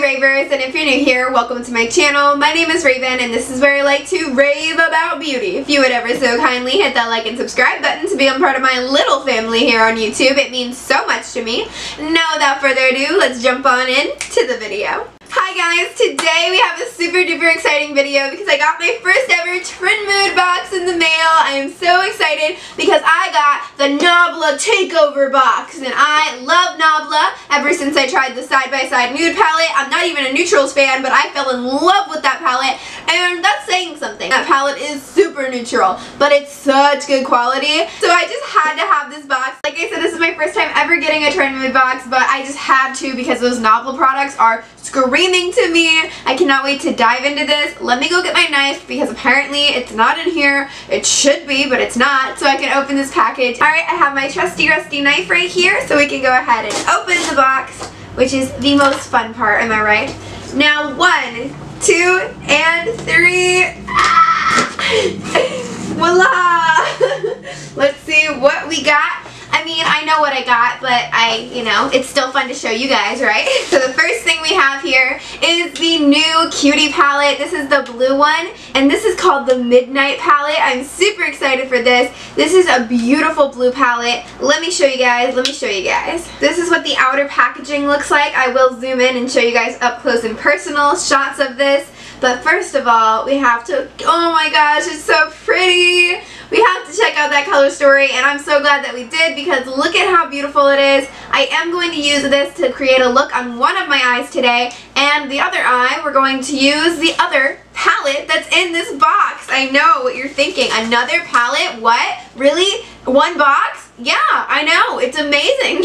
beauty ravers, and if you're new here, welcome to my channel. My name is Raven, and this is where I like to rave about beauty. If you would ever so kindly hit that like and subscribe button to become part of my little family here on YouTube, it means so much to me. Now without further ado, let's jump on into the video. Hi guys, today we have a super duper exciting video because I got my first ever Trendmood box in the mail. I am so excited because I got the Nabla Takeover box, and I love Nabla ever since I tried the side-by-side nude palette. I'm not even a neutrals fan, but I fell in love with that palette, and that's saying something. That palette is super neutral, but it's such good quality, so I just had to have this box. Like I said, this is my first time ever getting a Trendmood box, but I just had to because those Nabla products are screaming to me. I cannot wait to dive into this. Let me go get my knife because apparently it's not in here. It should be, but it's not, so I can open this package. Alright, I have my trusty rusty knife right here, so we can go ahead and open the box, which is the most fun part, am I right? Now 1, 2, and 3. Ah! Voila! Let's see what we got. I mean, I know what I got, but it's still fun to show you guys, right? So the first thing we have here is the new Cutie palette. This is the blue one, and this is called the Midnight palette. I'm super excited for this. This is a beautiful blue palette. Let me show you guys. This is what the outer packaging looks like. I will zoom in and show you guys up close and personal shots of this. But first of all, we have to, oh my gosh, it's so pretty. We have to check out that color story, and I'm so glad that we did because look at how beautiful it is. I am going to use this to create a look on one of my eyes today, and the other eye, we're going to use the other palette that's in this box. I know what you're thinking. Another palette? What? Really? One box? Yeah, I know. It's amazing.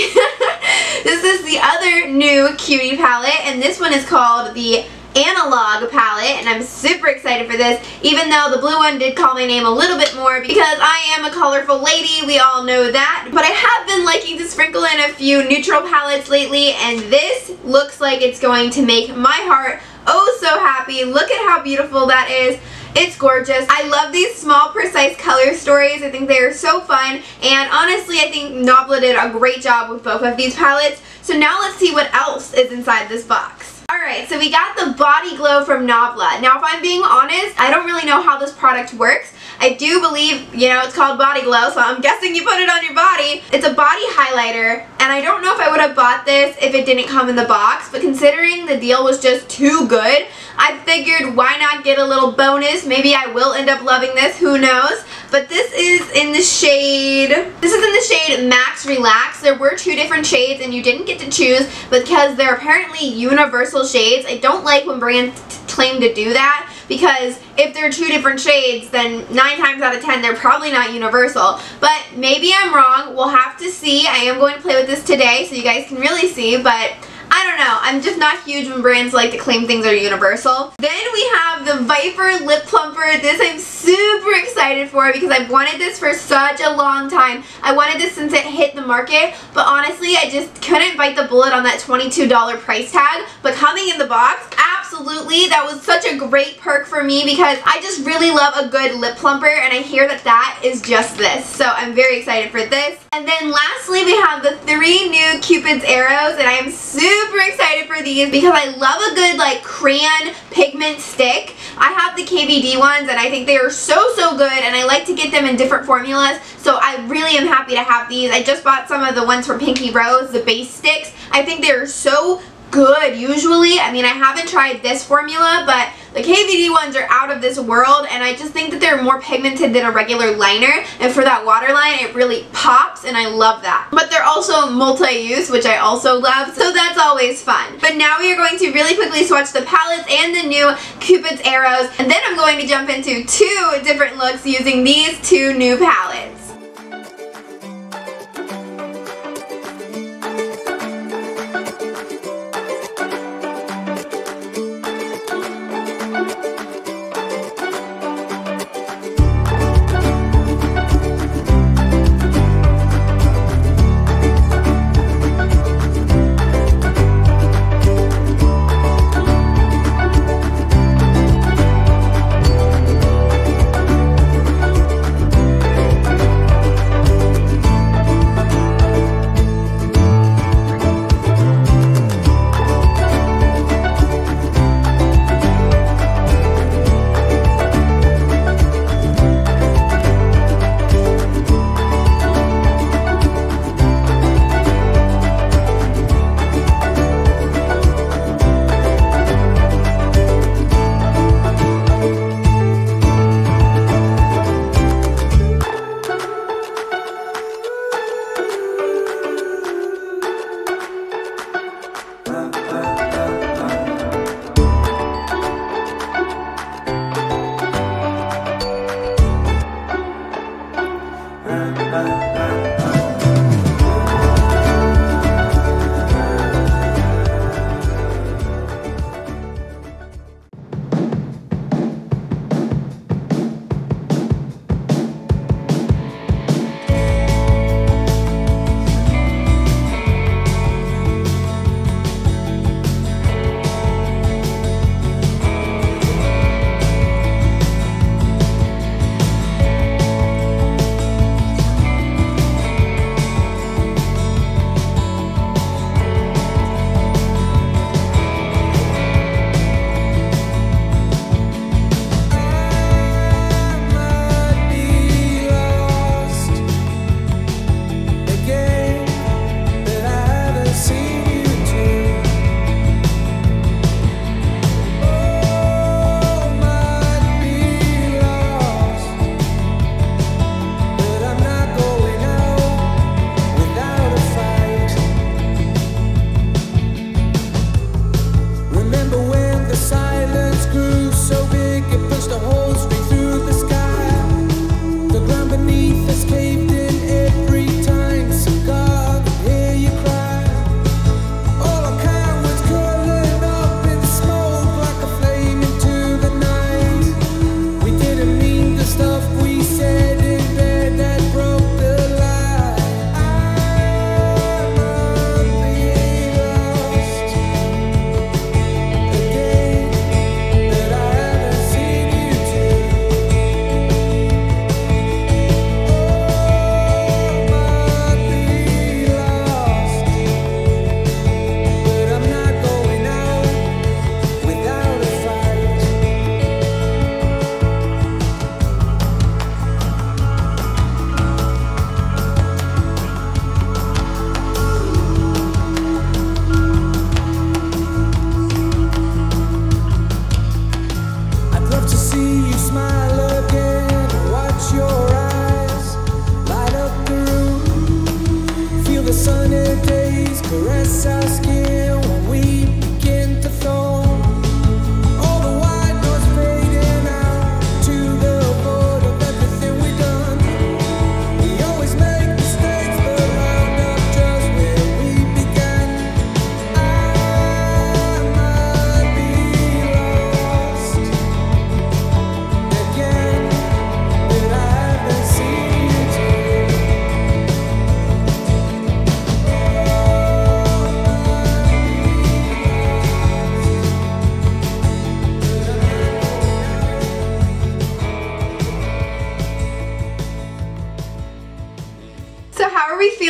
This is the other new Cutie palette, and this one is called the Analogue palette, and I'm super excited for this, even though the blue one did call my name a little bit more because I am a colorful lady, we all know that. But I have been liking to sprinkle in a few neutral palettes lately, and this looks like it's going to make my heart oh so happy. Look at how beautiful that is. It's gorgeous. I love these small, precise color stories. I think they are so fun, and honestly, I think Nabla did a great job with both of these palettes. So now let's see what else is inside this box. Alright, so we got the Body Glow from Nabla. Now, if I'm being honest, I don't really know how this product works. I do believe, it's called Body Glow, so I'm guessing you put it on your body. It's a body highlighter, and I don't know if I would have bought this if it didn't come in the box, but considering the deal was just too good, I figured why not get a little bonus. Maybe I will end up loving this, who knows. But this is in the shade, Max Relax. There were 2 different shades and you didn't get to choose because they're apparently universal shades. I don't like when brands claim to do that because if they're 2 different shades, then 9 times out of 10 they're probably not universal. But maybe I'm wrong. We'll have to see. I am going to play with this today so you guys can really see, but I don't know. I'm just not huge when brands like to claim things are universal. Then we have the Viper Lip Plumper. This I'm super excited for because I've wanted this for such a long time. I wanted this since it hit the market, but honestly, I just couldn't bite the bullet on that $22 price tag. But coming in the box, absolutely, that was such a great perk for me because I just really love a good lip plumper, and I hear that that is just this. So I'm very excited for this. And then lastly, we have the 3 new Cupid's arrows, and I am super excited for these because I love a good crayon pigment stick. I have the KVD ones, and I think they are so good, and I like to get them in different formulas, so I really am happy to have these. I just bought some of the ones from Pinky Rose, the base sticks. I think they are so good usually. I mean, I haven't tried this formula, but the KVD ones are out of this world, and I just think that they're more pigmented than a regular liner, and for that waterline it really pops, and I love that. But they're also multi-use, which I also love, so that's always fun. But now we are going to really quickly swatch the palettes and the new Cupid's arrows, and then I'm going to jump into 2 different looks using these 2 new palettes.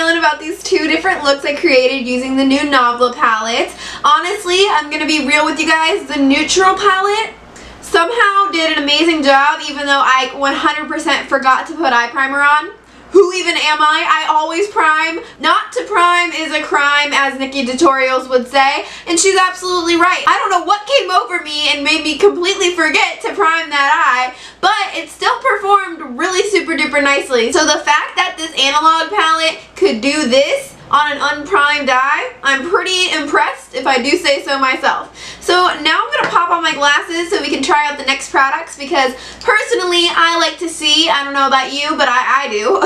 feeling about these two different looks I created using the new Nabla palette. Honestly, I'm going to be real with you guys, the neutral palette somehow did an amazing job even though I 100% forgot to put eye primer on. Who even am I? I always prime. Not to prime is a crime, as Nikki Tutorials would say, and she's absolutely right. I don't know what came over me and made me completely forget to prime that eye, but it still performed really super duper nicely. So the fact that this analog palette could do this on an unprimed eye, I'm pretty impressed if I do say so myself. So now I'm going to pop on my glasses so we can try out the NYX products because personally I like to see, I don't know about you, but I do.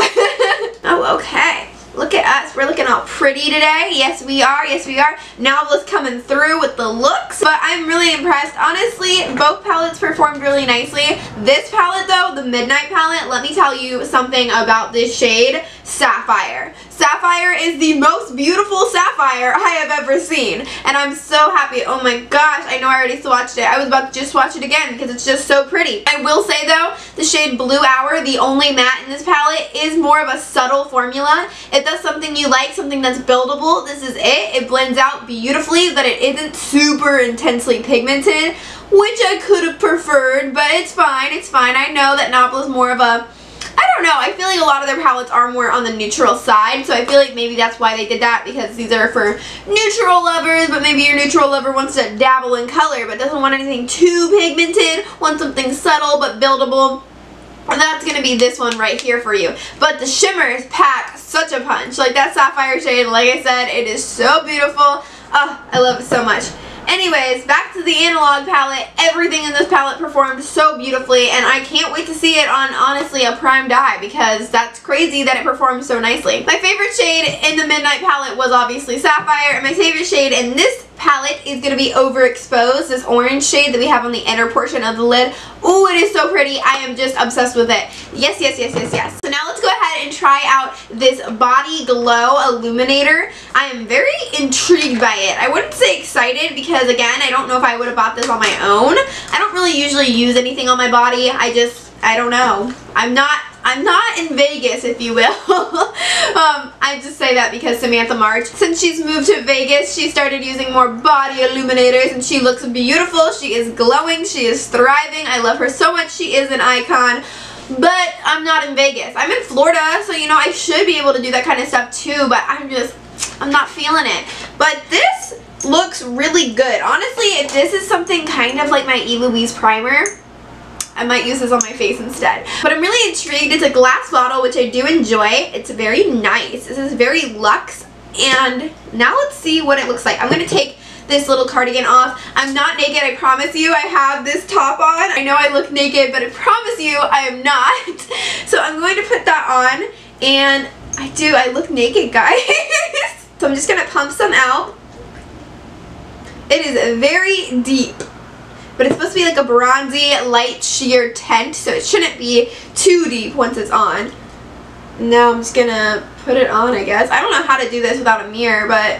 Oh, okay. Look at us. We're looking all pretty today. Yes, we are. Yes, we are. Nabla's coming through with the looks, but I'm really impressed. Honestly, both palettes performed really nicely. This palette, though, the Midnight palette, let me tell you something about this shade, Sapphire. Sapphire is the most beautiful sapphire I have ever seen, and I'm so happy. Oh my gosh, I know I already swatched it. I was about to just swatch it again because it's just so pretty. I will say, though, the shade Blue Hour, the only matte in this palette, is more of a subtle formula. If that's something you like, something that's buildable, this is it. It blends out beautifully, but it isn't super intensely pigmented, which I could have preferred, but it's fine. It's fine. I know that Nabla's more of a, I don't know, I feel like a lot of their palettes are more on the neutral side, so I feel like maybe that's why they did that, because these are for neutral lovers, but maybe your neutral lover wants to dabble in color but doesn't want anything too pigmented, wants something subtle but buildable. And that's going to be this one right here for you. But the shimmers pack such a punch. Like that sapphire shade, like I said, it is so beautiful. Oh, I love it so much. Anyways, back to the analog palette. Everything in this palette performed so beautifully, and I can't wait to see it on, honestly, a primed eye, because that's crazy that it performed so nicely. My favorite shade in the Midnight palette was obviously Sapphire, and my favorite shade in this palette is going to be Overexposed, this orange shade that we have on the inner portion of the lid. Ooh, it is so pretty. I am just obsessed with it. Yes, yes, yes, yes, yes. So now let's go ahead and try out this Body Glow Illuminator. I am very intrigued by it. I wouldn't say excited because, again, I don't know if I would have bought this on my own. I don't really usually use anything on my body. I don't know. I'm not in Vegas, if you will. I just say that because Samantha March, since she's moved to Vegas, she started using more body illuminators, and she looks beautiful. She is glowing. She is thriving. I love her so much. She is an icon. But I'm not in Vegas. I'm in Florida, so, you know, I should be able to do that kind of stuff too, but I'm not feeling it. But this looks really good. Honestly, if this is something kind of like my Louise primer, I might use this on my face instead. But I'm really intrigued. It's a glass bottle, which I do enjoy. It's very nice. This is very luxe. And now let's see what it looks like. I'm going to take this little cardigan off. I'm not naked, I promise you. I have this top on. I know I look naked, but I promise you I am not. So I'm going to put that on. And I look naked, guys. So I'm just going to pump some out. It is very deep, but it's supposed to be like a bronzy, light sheer tint, so it shouldn't be too deep once it's on. Now I'm just gonna put it on, I guess. I don't know how to do this without a mirror, but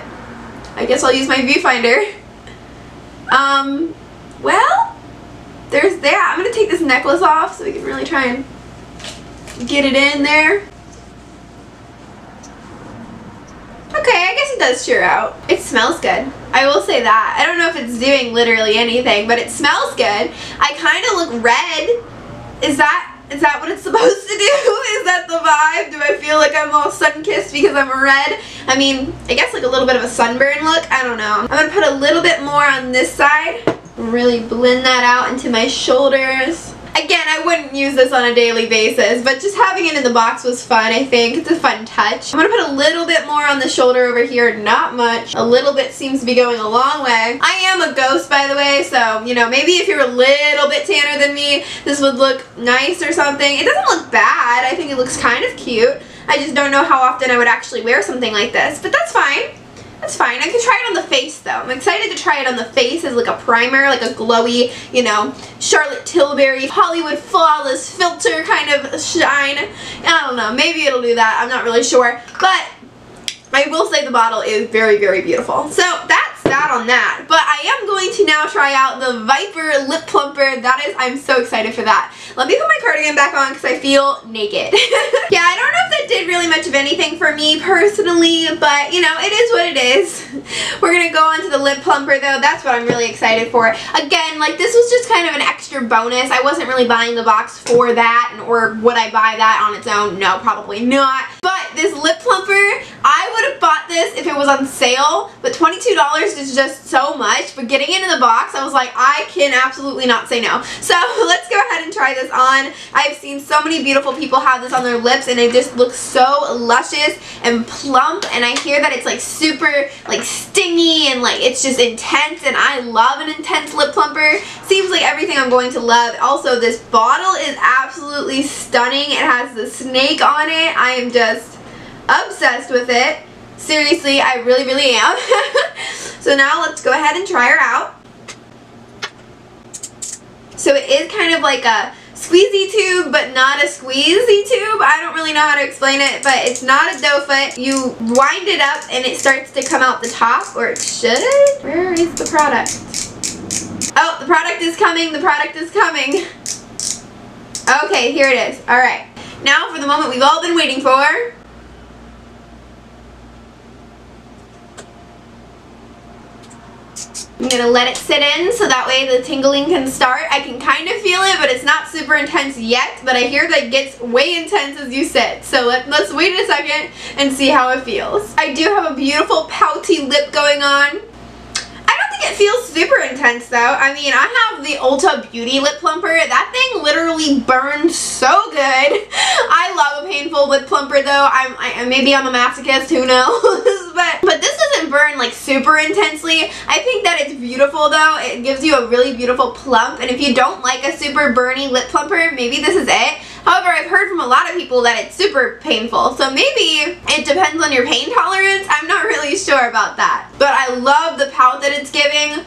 I guess I'll use my viewfinder. Well, there's that. I'm gonna take this necklace off so we can really try and get it in there. Okay, I guess it does sheer out. It smells good. I will say that. I don't know if it's doing literally anything, but it smells good. I kind of look red. Is that what it's supposed to do? Is that the vibe? Do I feel like I'm all sun-kissed because I'm red? I mean, I guess like a little bit of a sunburn look. I don't know. I'm going to put a little bit more on this side. Really blend that out into my shoulders. Again, I wouldn't use this on a daily basis, but just having it in the box was fun, I think. It's a fun touch. I'm going to put a little bit more on the shoulder over here, not much. A little bit seems to be going a long way. I am a ghost, by the way, so, you know, maybe if you're a little bit tanner than me, this would look nice or something. It doesn't look bad. I think it looks kind of cute. I just don't know how often I would actually wear something like this, but that's fine. That's fine. I can try it on the face, though. I'm excited to try it on the face as like a primer, like a glowy, you know, Charlotte Tilbury, Hollywood Flawless Filt'r kind of shine. I don't know. Maybe it'll do that. I'm not really sure. But I will say the bottle is very, very beautiful. So that's that on that. But I am going to now try out the Viper Lip Plumper. That is, I'm so excited for that. Let me put my cardigan back on because I feel naked. Yeah, I don't know if that did really much of anything for me personally, but you know, it is what it is. We're gonna go on to the lip plumper though. That's what I'm really excited for. Again, like this was just kind of an extra bonus. I wasn't really buying the box for that, or would I buy that on its own? No, probably not. But this lip plumper, I would have bought this if it was on sale, but $22 is just so much. But getting it in the box, I was like, I can absolutely not say no. So let's go ahead and try this on. I've seen so many beautiful people have this on their lips and it just looks so luscious and plump, and I hear that it's like super like stingy and like it's just intense, and I love an intense lip plumper. Seems like everything I'm going to love. Also, this bottle is absolutely stunning. It has the snake on it. I am just obsessed with it. Seriously, I really, really am. So now let's go ahead and try her out. So it is kind of like a squeezy tube, but not a squeezy tube. I don't really know how to explain it, but it's not a doe foot. You wind it up and it starts to come out the top, or it should. Where is the product? Oh, the product is coming. The product is coming. Okay, here it is. Alright. Now for the moment we've all been waiting for. I'm going to let it sit in so that way the tingling can start. I can kind of feel it, but it's not super intense yet. But I hear that it gets way intense as you sit. So let's wait a second and see how it feels. I do have a beautiful pouty lip going on. It feels super intense though. I mean, I have the Ulta Beauty Lip Plumper. That thing literally burns so good. I love a painful lip plumper though. Maybe I'm a masochist, who knows? but this doesn't burn like super intensely. I think that it's beautiful though. It gives you a really beautiful plump, and if you don't like a super burny lip plumper, maybe this is it. However, I've heard from a lot of people that it's super painful, so maybe it depends on your pain tolerance. I'm not really sure about that. But I love the pout that it's giving.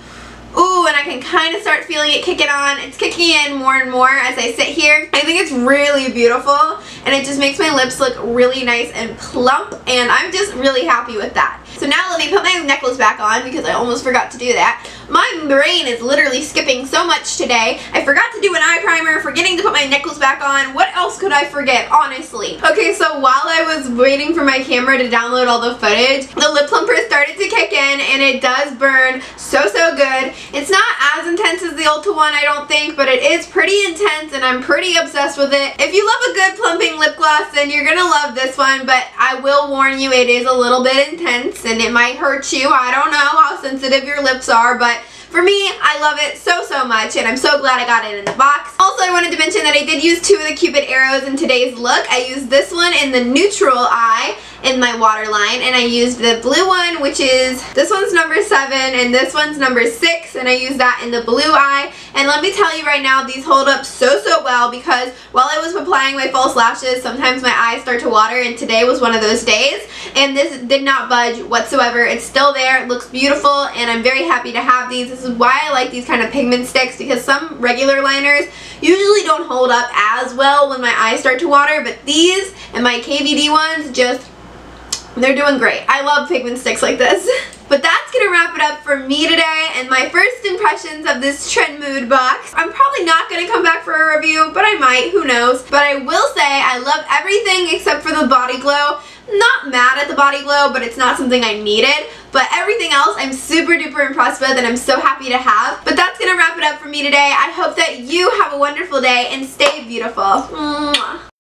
Ooh, and I can kind of start feeling it kicking on. It's kicking in more and more as I sit here. I think it's really beautiful, and it just makes my lips look really nice and plump, and I'm just really happy with that. So now let me put my necklace back on because I almost forgot to do that. My brain is literally skipping so much today. I forgot to do an eye primer, forgetting to put my necklace back on. What else could I forget, honestly? Okay, so while I was waiting for my camera to download all the footage, the lip plumper started to kick in, and it does burn so good. It's not as intense as the Ulta one, I don't think, but it is pretty intense, and I'm pretty obsessed with it. If you love a good plumping lip gloss, then you're gonna love this one, but I will warn you, it is a little bit intense, and it might hurt you. I don't know how sensitive your lips are, but for me, I love it so much, and I'm so glad I got it in the box. Also, I wanted to mention that I did use 2 of the Cupid arrows in today's look. I used this one in the neutral eye in my waterline, and I used the blue one, which is, this one's number 7 and this one's number 6, and I used that in the blue eye. And let me tell you right now, these hold up so well, because while I was applying my false lashes, sometimes my eyes start to water, and today was one of those days, and this did not budge whatsoever. It's still there, it looks beautiful, and I'm very happy to have these. This is why I like these kind of pigment sticks, because some regular liners usually don't hold up as well when my eyes start to water, but these and my KVD ones just, they're doing great. I love pigment sticks like this. But that's going to wrap it up for me today and my first impressions of this Trendmood box. I'm probably not going to come back for a review, but I might, who knows. But I will say I love everything except for the body glow. Not mad at the body glow, but it's not something I needed. But everything else I'm super duper impressed with, and I'm so happy to have. But that's going to wrap it up for me today. I hope that you have a wonderful day and stay beautiful. Mwah.